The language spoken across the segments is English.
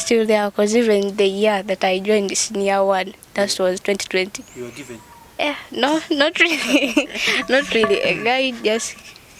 still there because even the year that I joined senior one, that was 2020. You were given? Yeah, no, not really. Not really. A guy just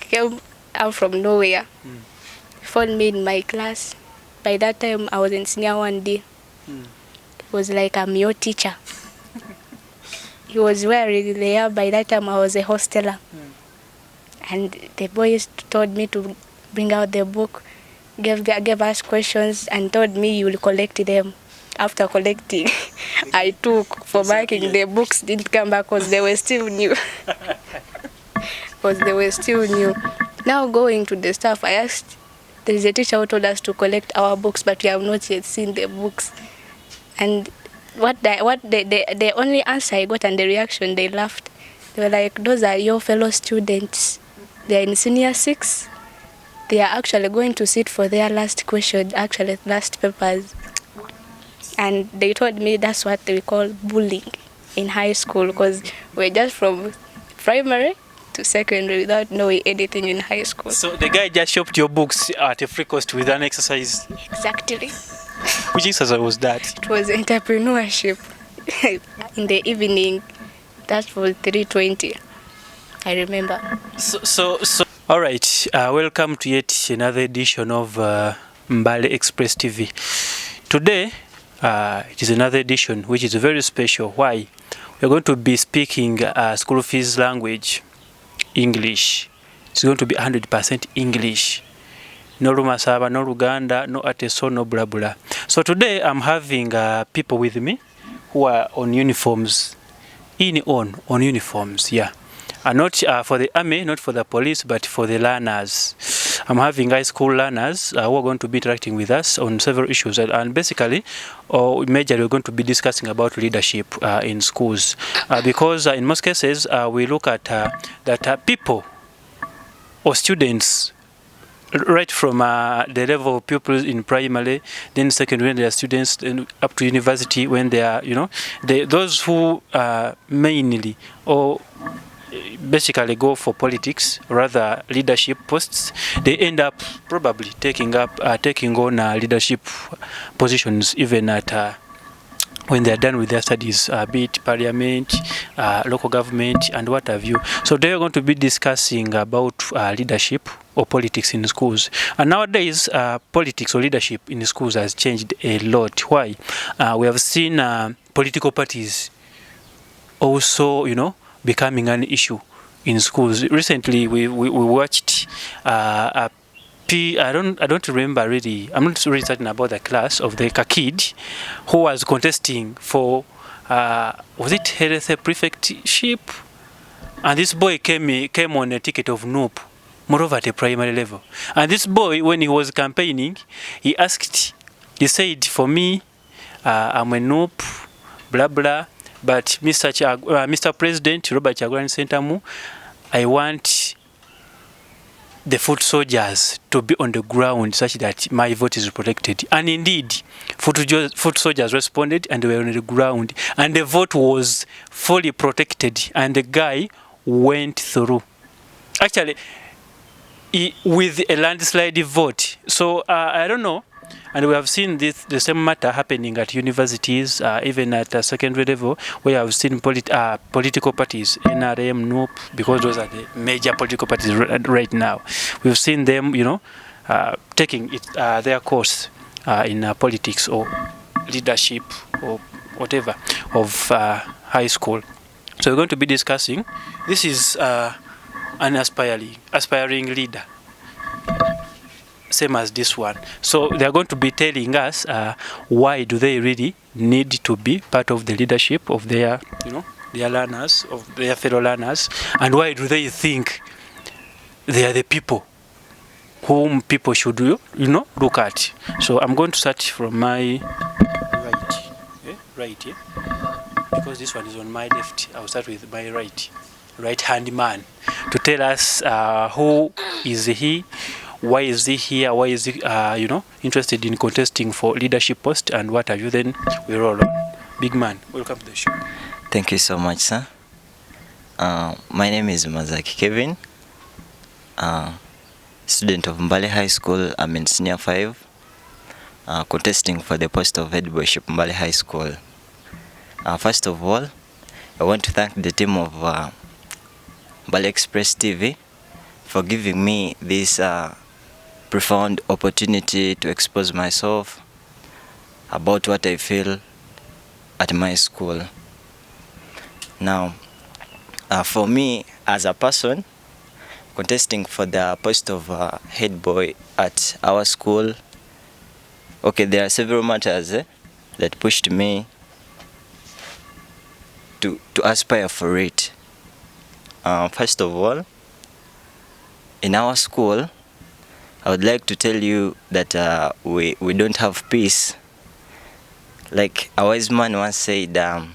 came out from nowhere, found me in my class. By that time, I was in senior 1D. It was like I'm your teacher. He was wearing the hair. By that time, I was a hosteler. And the boys told me to bring out the book, gave us questions, and told me you will collect them. After collecting, I took for marking. The books didn't come back because they were still new. Now going to the staff, I asked, there is a teacher who told us to collect our books, but we have not yet seen the books. And the only answer I got and the reaction, they laughed. They were like, those are your fellow students. They are in senior 6. They are actually going to sit for their last papers. And they told me that's what we call bullying in high school, because we're just from primary to secondary without knowing anything in high school. So the guy just shopped your books at a free cost with an exercise? Exactly. Which exercise was that? It was entrepreneurship. In the evening. That was 3:20. I remember. So. All right. Welcome to yet another edition of Mbale Express TV. Today, it is another edition which is very special. Why? We're going to be speaking school fees language, English. It's going to be 100% English. No Rumasaba, no Luganda, no Ateso, no blah blah. So today I'm having people with me who are on uniforms. On uniforms, yeah. Not for the army, not for the police, but for the learners. I'm having high school learners who are going to be interacting with us on several issues. And basically, majorly we're going to be discussing about leadership in schools. Because in most cases, we look at that people or students, right from the level of pupils in primary, then secondary when they are students, then up to university when they are, those who mainly or basically go for politics, rather leadership posts, they end up probably taking on leadership positions even at when they are done with their studies, be it parliament, local government, and what have you. So they are going to be discussing about leadership or politics in schools. And nowadays, politics or leadership in schools has changed a lot. Why? We have seen political parties also, becoming an issue in schools. Recently, we watched I don't remember really. I'm not really certain about the class of the kid who was contesting for was it health prefectship? And this boy came on a ticket of nope, moreover at a primary level. And this boy, when he was campaigning, he said, for me, I'm a nope, blah blah. But Mr. President Robert Kyagulanyi Ssentamu, I want the foot soldiers to be on the ground such that my vote is protected. And indeed, foot soldiers responded and they were on the ground. And the vote was fully protected. And the guy went through. Actually, with a landslide vote. So I don't know. And we have seen the same matter happening at universities, even at the secondary level, where I've seen political parties, NRM, NOP, because those are the major political parties right now. We've seen them, taking their course in politics or leadership or whatever of high school. So we're going to be discussing. This is an aspiring leader. Same as this one. So they are going to be telling us why do they really need to be part of the leadership of their learners, of their fellow learners, and why do they think they are the people whom people should look at. So I'm going to start from my right, because this one is on my left. I'll start with my right hand man to tell us who is he. Why is he here? Why is he, interested in contesting for leadership post and what have you? Then we roll on. Big man, welcome to the show. Thank you so much, sir. My name is Mazaki Kevin, student of Mbale High School. I'm in senior 5. contesting for the post of head boyship Mbale High School. First of all, I want to thank the team of Mbale Express TV for giving me this profound opportunity to expose myself about what I feel at my school. Now, for me as a person, contesting for the post of head boy at our school, okay, there are several matters that pushed me to aspire for it. First of all, in our school, I would like to tell you that we don't have peace. Like a wise man once said that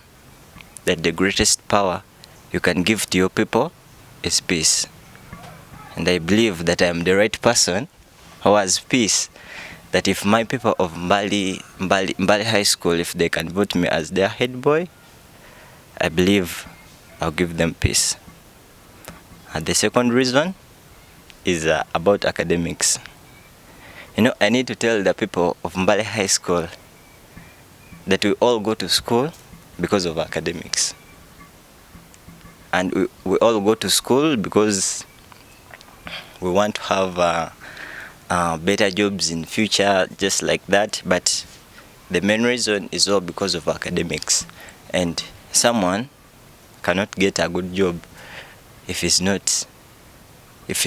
the greatest power you can give to your people is peace. And I believe that I am the right person who has peace. That if my people of Mbale High School, if they can vote me as their head boy, I believe I'll give them peace. And the second reason is about academics. You know, I need to tell the people of Mbale High School that we all go to school because of academics. And we all go to school because we want to have better jobs in future, just like that. But the main reason is all because of academics. And someone cannot get a good job if he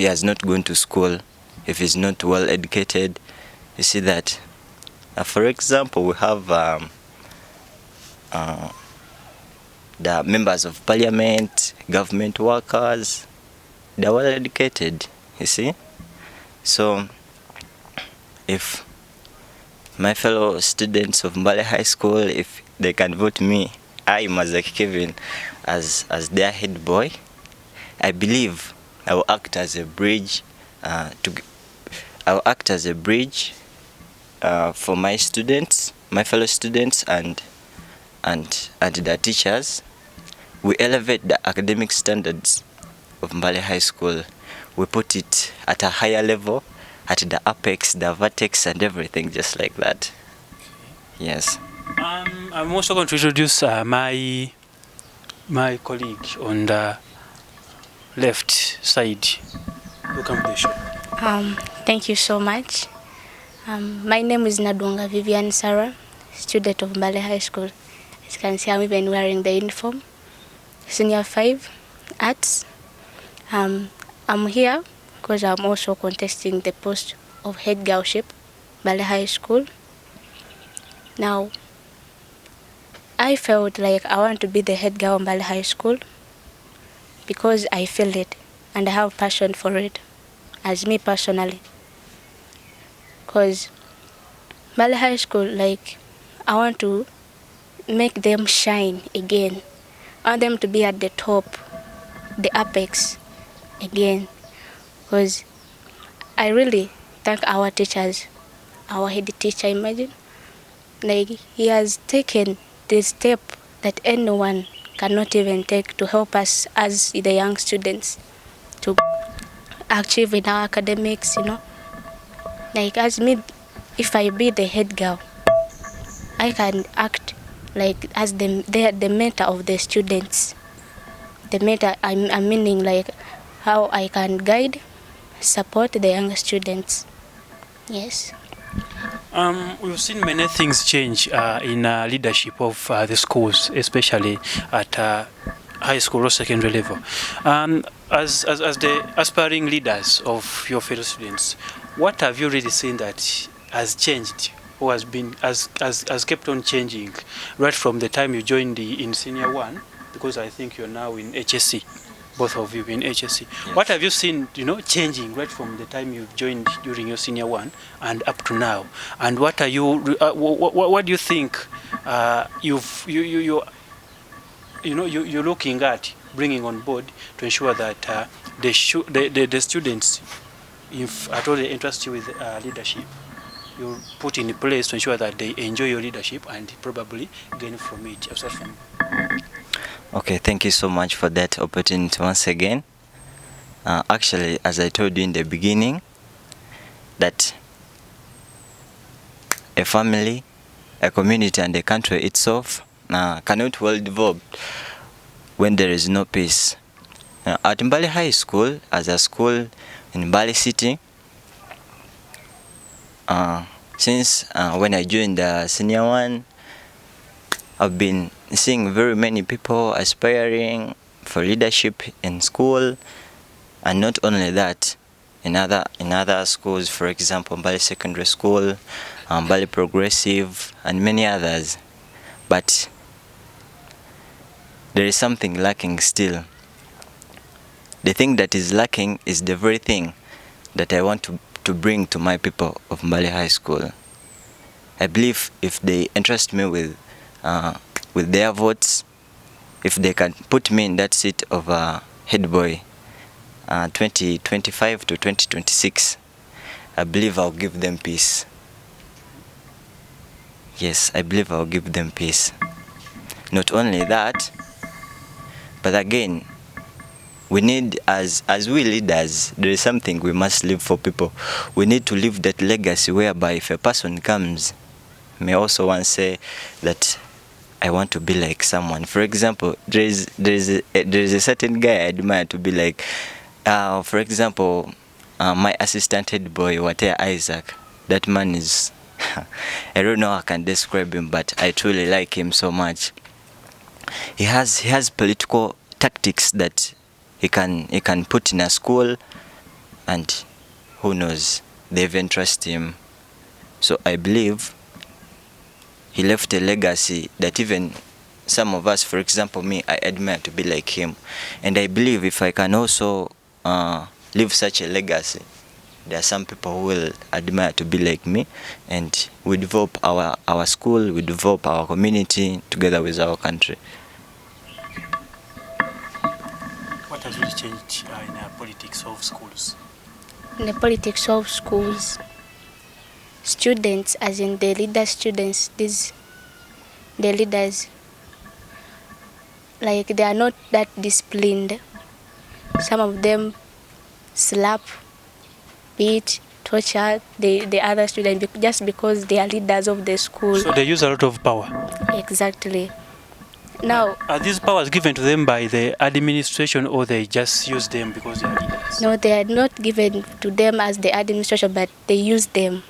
has not gone to school, if he's not well educated. You see that, for example, we have the members of parliament, government workers, they're well educated, you see. So if my fellow students of Mbale High School, if they can vote me, I, Mazaki Kevin, as their head boy, I believe I will act as a bridge for my students, my fellow students, and the teachers. We elevate the academic standards of Mbale High School. We put it at a higher level, at the apex, the vertex, and everything, just like that. Yes. I'm also going to introduce my colleague on the left side. Welcome to the show. Thank you so much. My name is Nadunga Vivian Sarah, student of Mbale High School. As you can see, I'm even wearing the uniform. Senior 5, Arts. I'm here because I'm also contesting the post of head girlship, Mbale High School. Now, I felt like I want to be the head girl of Mbale High School because I feel it and I have passion for it, as me personally. Because Mbale High School, like, I want to make them shine again. I want them to be at the top, the apex again. Because I really thank our teachers, our head teacher, imagine. Like, he has taken the step that anyone cannot even take to help us as the young students to achieve in our academics, you know. Like, as me, if I be the head girl, I can act like as the mentor of the students. The mentor, I'm meaning like how I can guide, support the young students. Yes. We've seen many things change in leadership of the schools, especially at high school or secondary level. As the aspiring leaders of your fellow students, what have you really seen that has changed or has kept on changing right from the time you joined in senior 1, because I think you're now in HSC, both of you in HSC. Yes. What have you seen, changing right from the time you joined during your senior 1 and up to now? And what are you? What do you think you're looking at bringing on board to ensure that the students, if at all they interest you with leadership, you put in place to ensure that they enjoy your leadership and probably gain from it. Okay, thank you so much for that opportunity once again. Actually, as I told you in the beginning, that a family, a community, and a country itself cannot well develop when there is no peace. At Mbale High School, as a school in Mbale City, since when I joined the senior one, I've been seeing very many people aspiring for leadership in school, and not only that, in other schools, for example, Mbale Secondary School, Mbale Progressive, and many others. But there is something lacking still. The thing that is lacking is the very thing that I want to bring to my people of Mbale High School. I believe if they entrust me with their votes, if they can put me in that seat of head boy 2025 to 2026, I believe I'll give them peace. Yes, I believe I'll give them peace. Not only that, but again, we need, as we leaders, there is something we must leave for people. We need to leave that legacy whereby if a person comes, may also once say that I want to be like someone. For example, there is a certain guy I admire to be like. For example, my assistant head boy, Watea Isaac. That man is, I don't know how I can describe him, but I truly like him so much. He has political tactics that he can put in a school, and who knows, they even trust him. So I believe he left a legacy that even some of us, for example me, I admire to be like him. And I believe if I can also leave such a legacy, there are some people who will admire to be like me, and we develop our school, we develop our community together with our country. What has really changed in the politics of schools? In the politics of schools, students, as in the leader students, the leaders, like they are not that disciplined. Some of them slap, beat, torture the other students just because they are leaders of the school. So they use a lot of power. Exactly. Now, are these powers given to them by the administration, or they just use them because they are leaders? no, they are not given to them as the administration, but they use them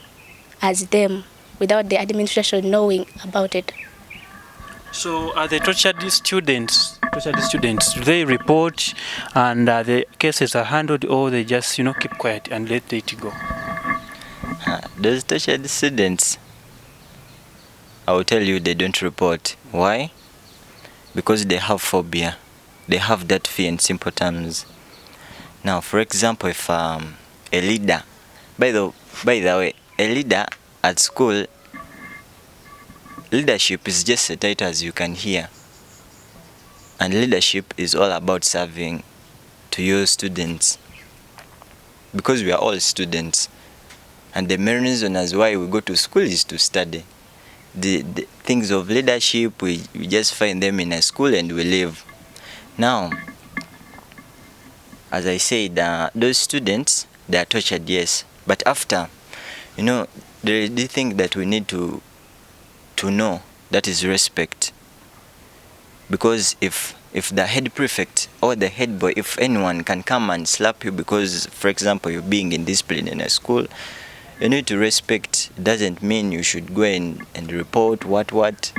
as them without the administration knowing about it. So are they tortured students? Do they report and the cases are handled, or they just keep quiet and let it go? Those tortured students, I will tell you, they don't report. Why? Because they have phobia. They have that fear in simple terms. Now, for example, if a leader, by the way, a leader at school, leadership is just a title, as you can hear. And leadership is all about serving to your students. Because we are all students. And the main reason as why we go to school is to study. The things of leadership, we just find them in a school and we live. Now, as I said, those students, they are tortured, yes. But after, there is the thing that we need to know, that is respect. Because if the head prefect or the head boy, if anyone can come and slap you because, for example, you're being indisciplined in a school, you need to respect. It doesn't mean you should go and report what.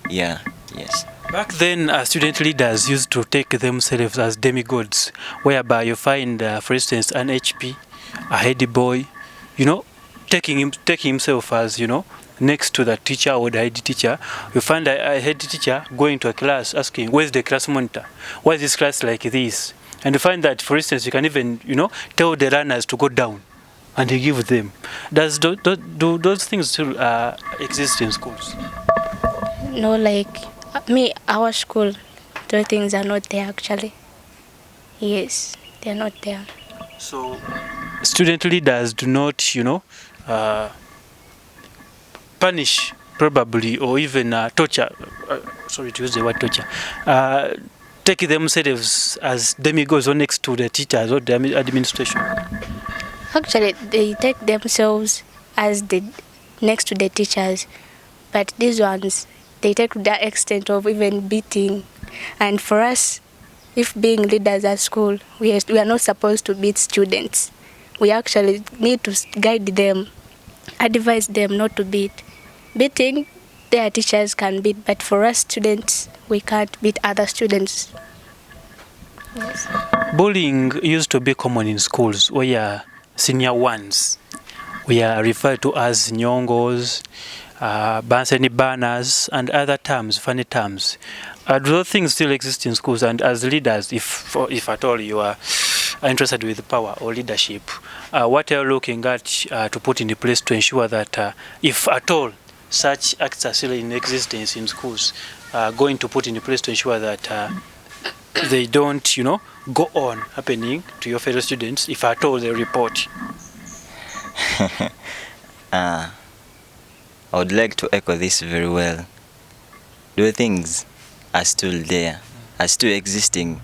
Yeah, yes. Back then, student leaders used to take themselves as demigods, whereby you find, for instance, an HP, a head boy, taking himself as, next to the teacher or the head teacher. You find a head teacher going to a class asking, where's the class monitor? Why is this class like this? And you find that, for instance, you can even, tell the runners to go down, and you give them. Do those things still exist in schools? No, like our school, those things are not there actually. Yes, they are not there. So, student leaders do not, punish probably, or even torture. Sorry to use the word torture. Take themselves as demigods or next to the teachers or the administration. Actually, they take themselves as the next to the teachers. But these ones, they take to the extent of even beating. And for us, if being leaders at school, we are not supposed to beat students. We actually need to guide them, advise them not to beat. Beating, their teachers can beat, but for us students, we can't beat other students. Yes. Bullying used to be common in schools where senior ones we are referred to as nyongos, Banseni banners, and other terms, funny terms. Do those things still exist in schools? And as leaders, if at all you are interested with power or leadership, what are you looking at to put in place to ensure that if at all such acts are still in existence in schools, going to put in place to ensure that they don't, go on happening to your fellow students if at all they report? I would like to echo this very well. Those things are still there, are still existing,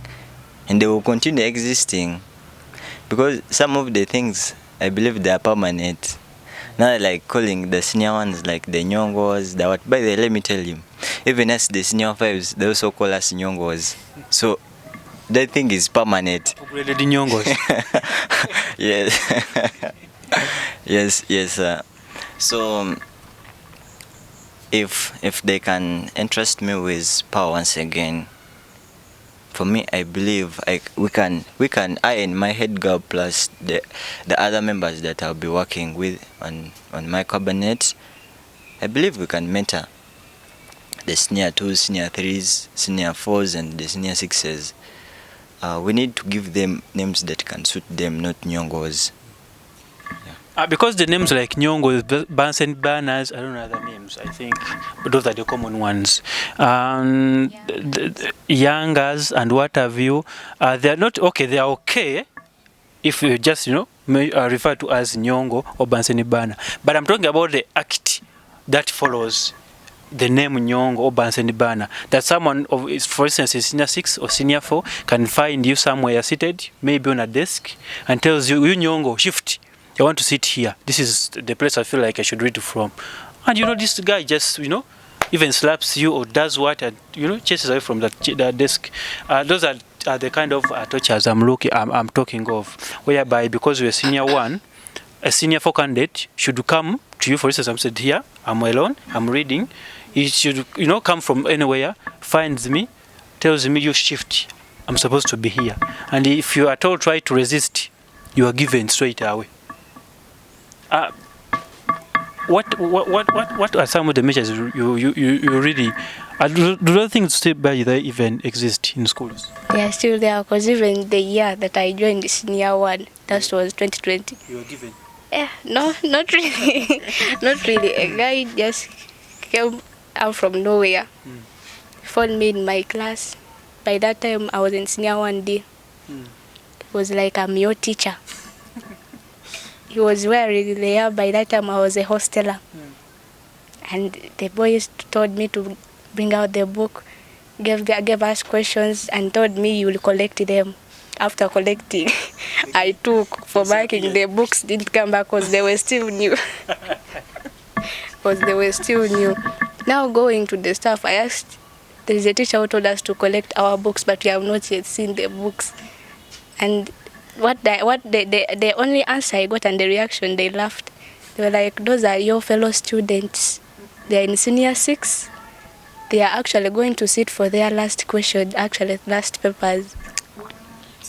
and they will continue existing because some of the things I believe they are permanent. Not like calling the senior ones like the nyongos, the what. By the way, let me tell you, even as the senior fives, they also call us nyongos. So that thing is permanent. Upgraded nyongos. Yes. yes. So if they can entrust me with power once again, for me, I believe we can I and my head girl plus the other members that I'll be working with on my cabinet, I believe we can mentor the senior 2s, senior 3s, senior 4s, and the senior 6s. We need to give them names that can suit them, not nyongos. Because the names like Nyongo, Bansen Banners, I don't know other names, I think, but those are the common ones. The youngers and what have you, they are not okay, they are okay if you just, refer to as Nyongo or Bansen Banner. But I'm talking about the act that follows the name Nyongo or Bansen Banner. That someone, for instance, in senior 6 or senior 4 can find you somewhere seated, maybe on a desk, and tells you, Nyongo, shift. I want to sit here. This is the place I feel like I should read from. And this guy just, even slaps you or does what, and, chases away from that desk. Those are the kind of tortures I'm talking of, whereby because you're a senior 1, a senior 4 candidate should come to you. For instance, I'm sitting here, I'm alone, I'm reading. He should, come from anywhere, finds me, tells me, you shift. I'm supposed to be here. And if you at all try to resist, you are given straight away. What are some of the measures you really do those things still by they even exist in schools? They are still there because even the year that I joined the senior 1, that was 2020. You were given? Yeah, no, not really. Not really. A guy just came out from nowhere, found me in my class. By that time, I was in senior 1D. It was like, I'm your teacher. He was wearing there. By that time, I was a hosteler. And the boys told me to bring out the book, gave us questions, and told me you will collect them. After collecting, I took for marking. The books didn't come back because they were still new. Now going to the staff, I asked, there is a teacher who told us to collect our books, but we have not yet seen the books. And the only answer I got and the reaction, they laughed. They were like, those are your fellow students. They are in senior 6. They are actually going to sit for their last question, actually last papers.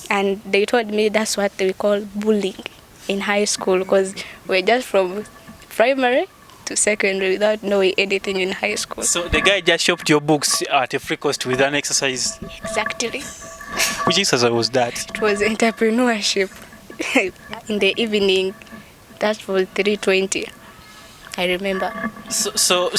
And they told me that's what we call bullying in high school, because we're just from primary to secondary without knowing anything in high school. So the guy just shopped your books at a free cost with an exercise? Exactly. Which exercise was that? It was entrepreneurship. In the evening, that was 3:20. I remember. So